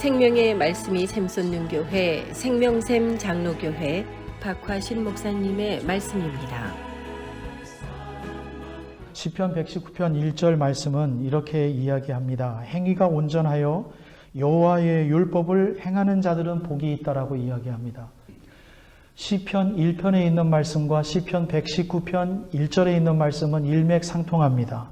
생명의 말씀이 샘솟는 교회 생명샘 장로교회 박화신 목사님의 말씀입니다. 시편 119편 1절 말씀은 이렇게 이야기합니다. 행위가 온전하여 여호와의 율법을 행하는 자들은 복이 있다라고 이야기합니다. 시편 1편에 있는 말씀과 시편 119편 1절에 있는 말씀은 일맥상통합니다.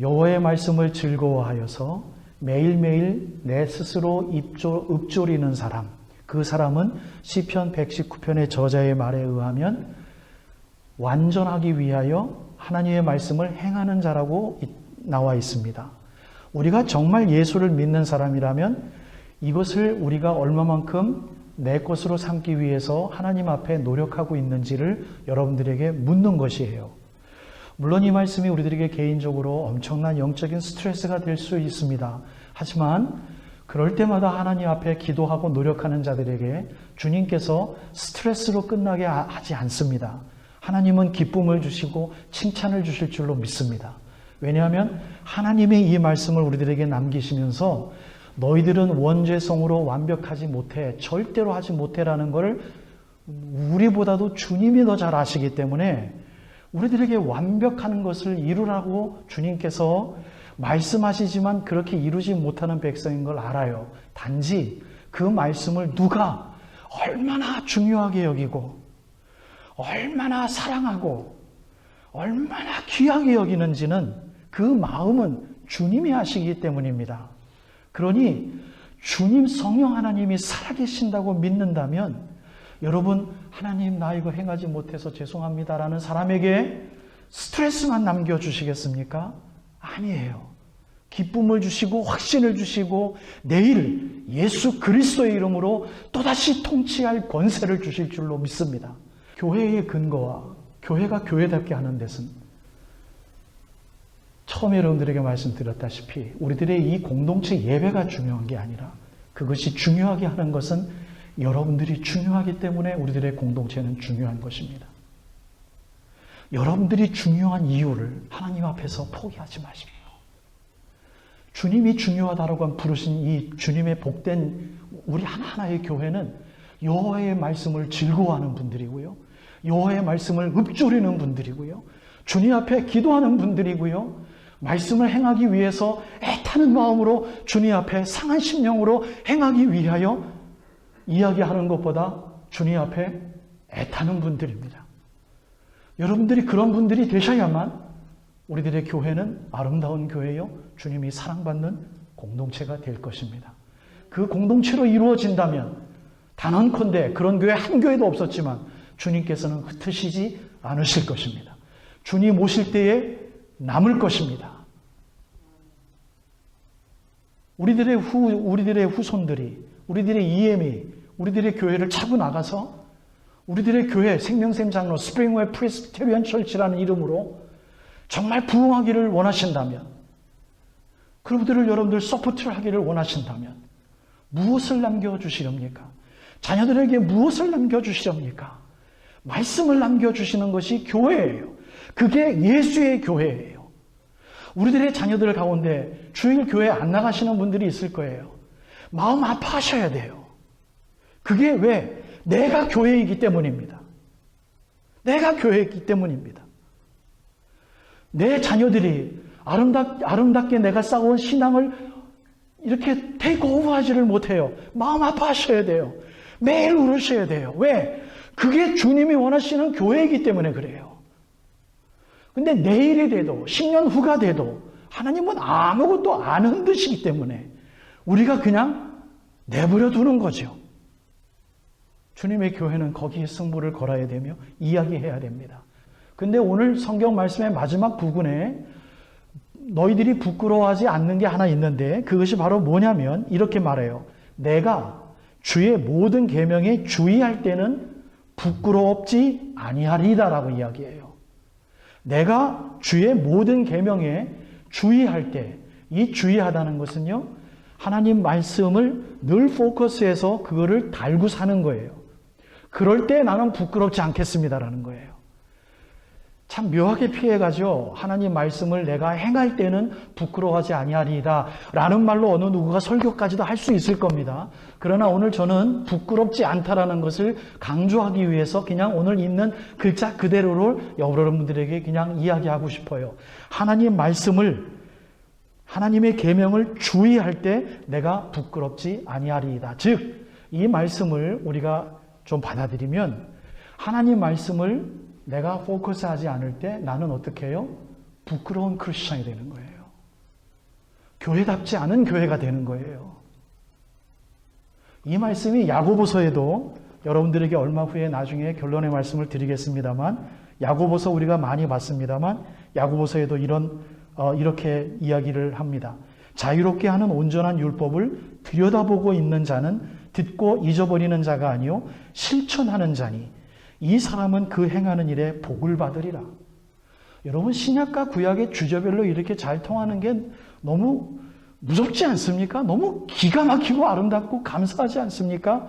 여호와의 말씀을 즐거워하여서 매일매일 내 스스로 읊조리는 사람, 그 사람은 시편 119편의 저자의 말에 의하면 완전하기 위하여 하나님의 말씀을 행하는 자라고 나와 있습니다. 우리가 정말 예수를 믿는 사람이라면 이것을 우리가 얼마만큼 내 것으로 삼기 위해서 하나님 앞에 노력하고 있는지를 여러분들에게 묻는 것이에요. 물론 이 말씀이 우리들에게 개인적으로 엄청난 영적인 스트레스가 될 수 있습니다. 하지만 그럴 때마다 하나님 앞에 기도하고 노력하는 자들에게 주님께서 스트레스로 끝나게 하지 않습니다. 하나님은 기쁨을 주시고 칭찬을 주실 줄로 믿습니다. 왜냐하면 하나님의 이 말씀을 우리들에게 남기시면서 너희들은 원죄성으로 완벽하지 못해, 절대로 하지 못해라는 걸 우리보다도 주님이 더 잘 아시기 때문에 우리들에게 완벽한 것을 이루라고 주님께서 말씀하시지만 그렇게 이루지 못하는 백성인 걸 알아요. 단지 그 말씀을 누가 얼마나 중요하게 여기고 얼마나 사랑하고 얼마나 귀하게 여기는지는 그 마음은 주님이 아시기 때문입니다. 그러니 주님 성령 하나님이 살아계신다고 믿는다면 여러분, 하나님 나 이거 행하지 못해서 죄송합니다라는 사람에게 스트레스만 남겨주시겠습니까? 아니에요. 기쁨을 주시고 확신을 주시고 내일 예수 그리스도의 이름으로 또다시 통치할 권세를 주실 줄로 믿습니다. 교회의 근거와 교회가 교회답게 하는 데는 처음에 여러분들에게 말씀드렸다시피 우리들의 이 공동체 예배가 중요한 게 아니라 그것이 중요하게 하는 것은 여러분들이 중요하기 때문에 우리들의 공동체는 중요한 것입니다. 여러분들이 중요한 이유를 하나님 앞에서 포기하지 마십시오. 주님이 중요하다라고 부르신 이 주님의 복된 우리 하나하나의 교회는 여호와의 말씀을 즐거워하는 분들이고요. 여호와의 말씀을 읊조리는 분들이고요. 주님 앞에 기도하는 분들이고요. 말씀을 행하기 위해서 애타는 마음으로 주님 앞에 상한 심령으로 행하기 위하여 이야기하는 것보다 주님 앞에 애타는 분들입니다. 여러분들이 그런 분들이 되셔야만 우리들의 교회는 아름다운 교회요, 주님이 사랑받는 공동체가 될 것입니다. 그 공동체로 이루어진다면 단언컨대 그런 교회 한 교회도 없었지만 주님께서는 흩으시지 않으실 것입니다. 주님 오실 때에 남을 것입니다. 우리들의 후손들이, 우리들의 EM이 우리들의 교회를 차고 나가서 우리들의 교회 생명샘 장로 스프링웨이 프레스비테리안 철치라는 이름으로 정말 부흥하기를 원하신다면, 그분들을 여러분들 서포트를 하기를 원하신다면 무엇을 남겨주시렵니까? 자녀들에게 무엇을 남겨주시렵니까? 말씀을 남겨주시는 것이 교회예요. 그게 예수의 교회예요. 우리들의 자녀들 가운데 주일 교회 안 나가시는 분들이 있을 거예요. 마음 아파하셔야 돼요. 그게 왜? 내가 교회이기 때문입니다. 내가 교회이기 때문입니다. 내 자녀들이 아름답게 내가 쌓아온 신앙을 이렇게 테이크 오버하지를 못해요. 마음 아파하셔야 돼요. 매일 울으셔야 돼요. 왜? 그게 주님이 원하시는 교회이기 때문에 그래요. 근데 내일이 돼도 10년 후가 돼도 하나님은 아무것도 안 흔드시기 때문에 우리가 그냥 내버려 두는 거죠. 주님의 교회는 거기에 승부를 걸어야 되며 이야기해야 됩니다. 근데 오늘 성경 말씀의 마지막 부분에 너희들이 부끄러워하지 않는 게 하나 있는데 그것이 바로 뭐냐면 이렇게 말해요. 내가 주의 모든 계명에 주의할 때는 부끄럽지 아니하리다라고 이야기해요. 내가 주의 모든 계명에 주의할 때, 이 주의하다는 것은요, 하나님 말씀을 늘 포커스해서 그거를 달고 사는 거예요. 그럴 때 나는 부끄럽지 않겠습니다라는 거예요. 참 묘하게 피해가죠. 하나님 말씀을 내가 행할 때는 부끄러워하지 아니하리이다 라는 말로 어느 누구가 설교까지도 할 수 있을 겁니다. 그러나 오늘 저는 부끄럽지 않다라는 것을 강조하기 위해서 그냥 오늘 있는 글자 그대로를 여러분들에게 그냥 이야기하고 싶어요. 하나님 말씀을, 하나님의 계명을 주의할 때 내가 부끄럽지 아니하리이다. 즉 이 말씀을 우리가 좀 받아들이면 하나님 말씀을 내가 포커스하지 않을 때 나는 어떻게 해요? 부끄러운 크리스천이 되는 거예요. 교회답지 않은 교회가 되는 거예요. 이 말씀이 야고보서에도, 여러분들에게 얼마 후에 나중에 결론의 말씀을 드리겠습니다만, 야고보서 우리가 많이 봤습니다만 야고보서에도 이렇게 이야기를 합니다. 자유롭게 하는 온전한 율법을 들여다보고 있는 자는 듣고 잊어버리는 자가 아니요 실천하는 자니 이 사람은 그 행하는 일에 복을 받으리라. 여러분, 신약과 구약의 주제별로 이렇게 잘 통하는 게 너무 무섭지 않습니까? 너무 기가 막히고 아름답고 감사하지 않습니까?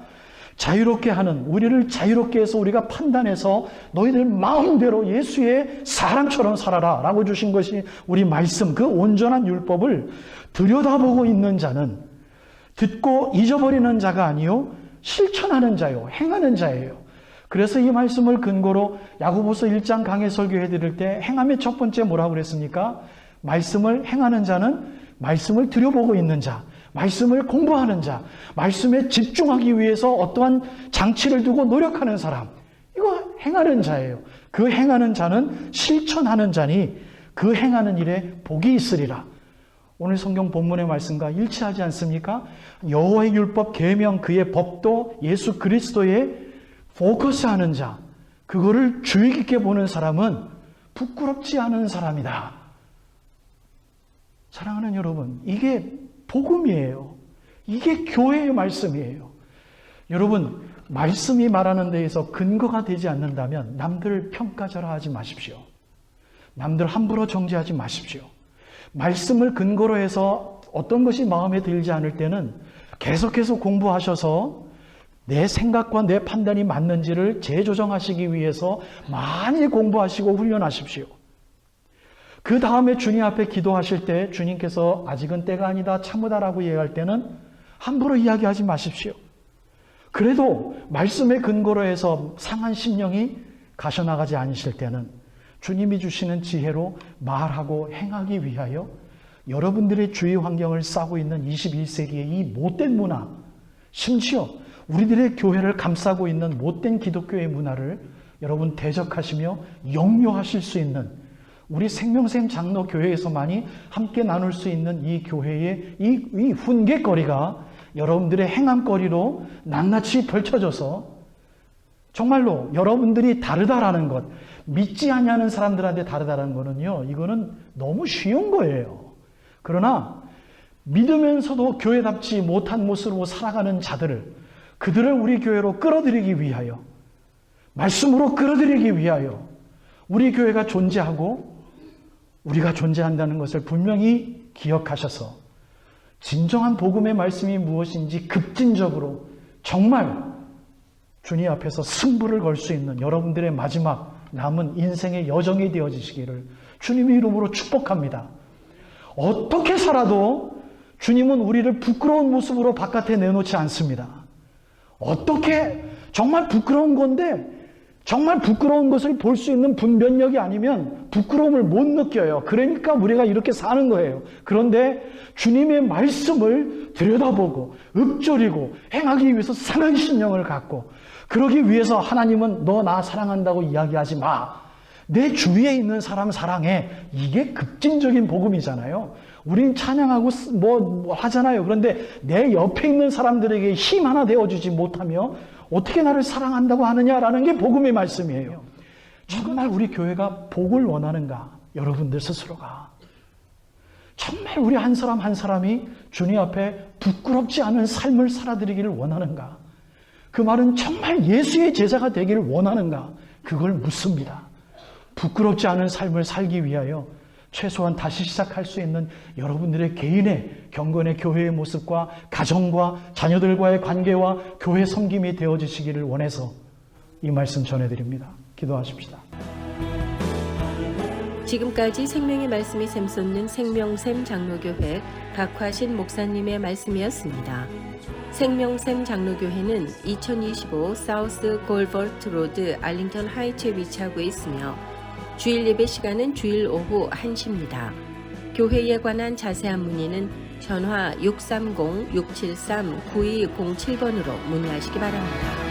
자유롭게 하는, 우리를 자유롭게 해서 우리가 판단해서 너희들 마음대로 예수의 사람처럼 살아라 라고 주신 것이 우리 말씀, 그 온전한 율법을 들여다보고 있는 자는 듣고 잊어버리는 자가 아니요 실천하는 자요 행하는 자예요. 그래서 이 말씀을 근거로 야고보서 1장 강해 설교해 드릴 때 행함의 첫 번째 뭐라고 그랬습니까? 말씀을 행하는 자는 말씀을 들여보고 있는 자, 말씀을 공부하는 자, 말씀에 집중하기 위해서 어떠한 장치를 두고 노력하는 사람, 이거 행하는 자예요. 그 행하는 자는 실천하는 자니 그 행하는 일에 복이 있으리라. 오늘 성경 본문의 말씀과 일치하지 않습니까? 여호와의 율법, 계명, 그의 법도 예수 그리스도에 포커스하는 자, 그거를 주의 깊게 보는 사람은 부끄럽지 않은 사람이다. 사랑하는 여러분, 이게 복음이에요. 이게 교회의 말씀이에요. 여러분, 말씀이 말하는 데에서 근거가 되지 않는다면 남들 평가절하 하지 마십시오. 남들 함부로 정죄하지 마십시오. 말씀을 근거로 해서 어떤 것이 마음에 들지 않을 때는 계속해서 공부하셔서 내 생각과 내 판단이 맞는지를 재조정하시기 위해서 많이 공부하시고 훈련하십시오. 그 다음에 주님 앞에 기도하실 때 주님께서 아직은 때가 아니다, 참으다라고 얘기할 때는 함부로 이야기하지 마십시오. 그래도 말씀의 근거로 해서 상한 심령이 가셔나가지 않으실 때는 주님이 주시는 지혜로 말하고 행하기 위하여 여러분들의 주위 환경을 싸고 있는 21세기의 이 못된 문화, 심지어 우리들의 교회를 감싸고 있는 못된 기독교의 문화를 여러분 대적하시며 역료하실 수 있는 우리 생명샘 장로교회에서만이 함께 나눌 수 있는 이 교회의 이 훈계거리가 여러분들의 행함거리로 낱낱이 펼쳐져서 정말로 여러분들이 다르다라는 것, 믿지 아니하는 사람들한테 다르다라는 거는요, 이거는 너무 쉬운 거예요. 그러나 믿으면서도 교회답지 못한 모습으로 살아가는 자들을, 그들을 우리 교회로 끌어들이기 위하여, 말씀으로 끌어들이기 위하여 우리 교회가 존재하고 우리가 존재한다는 것을 분명히 기억하셔서 진정한 복음의 말씀이 무엇인지 급진적으로 정말 주님 앞에서 승부를 걸 수 있는 여러분들의 마지막 남은 인생의 여정이 되어지시기를 주님의 이름으로 축복합니다. 어떻게 살아도 주님은 우리를 부끄러운 모습으로 바깥에 내놓지 않습니다. 어떻게 정말 부끄러운 건데 정말 부끄러운 것을 볼 수 있는 분별력이 아니면 부끄러움을 못 느껴요. 그러니까 우리가 이렇게 사는 거예요. 그런데 주님의 말씀을 들여다보고 읊조리고 행하기 위해서 상한 심령을 갖고 그러기 위해서 하나님은 너 나 사랑한다고 이야기하지 마. 내 주위에 있는 사람 사랑해. 이게 급진적인 복음이잖아요. 우린 찬양하고 뭐 하잖아요. 그런데 내 옆에 있는 사람들에게 힘 하나 되어주지 못하며 어떻게 나를 사랑한다고 하느냐라는 게 복음의 말씀이에요. 정말 우리 교회가 복을 원하는가? 여러분들 스스로가. 정말 우리 한 사람 한 사람이 주님 앞에 부끄럽지 않은 삶을 살아드리기를 원하는가? 그 말은 정말 예수의 제자가 되기를 원하는가? 그걸 묻습니다. 부끄럽지 않은 삶을 살기 위하여 최소한 다시 시작할 수 있는 여러분들의 개인의 경건의 교회의 모습과 가정과 자녀들과의 관계와 교회 섬김이 되어지시기를 원해서 이 말씀 전해드립니다. 기도하십시다. 지금까지 생명의 말씀이 샘솟는 생명샘 장로교회 박화신 목사님의 말씀이었습니다. 생명샘 장로교회는 2025 사우스 골버트 로드 알링턴 하이츠에 위치하고 있으며 주일 예배 시간은 주일 오후 1시입니다. 교회에 관한 자세한 문의는 전화 630-673-9207번으로 문의하시기 바랍니다.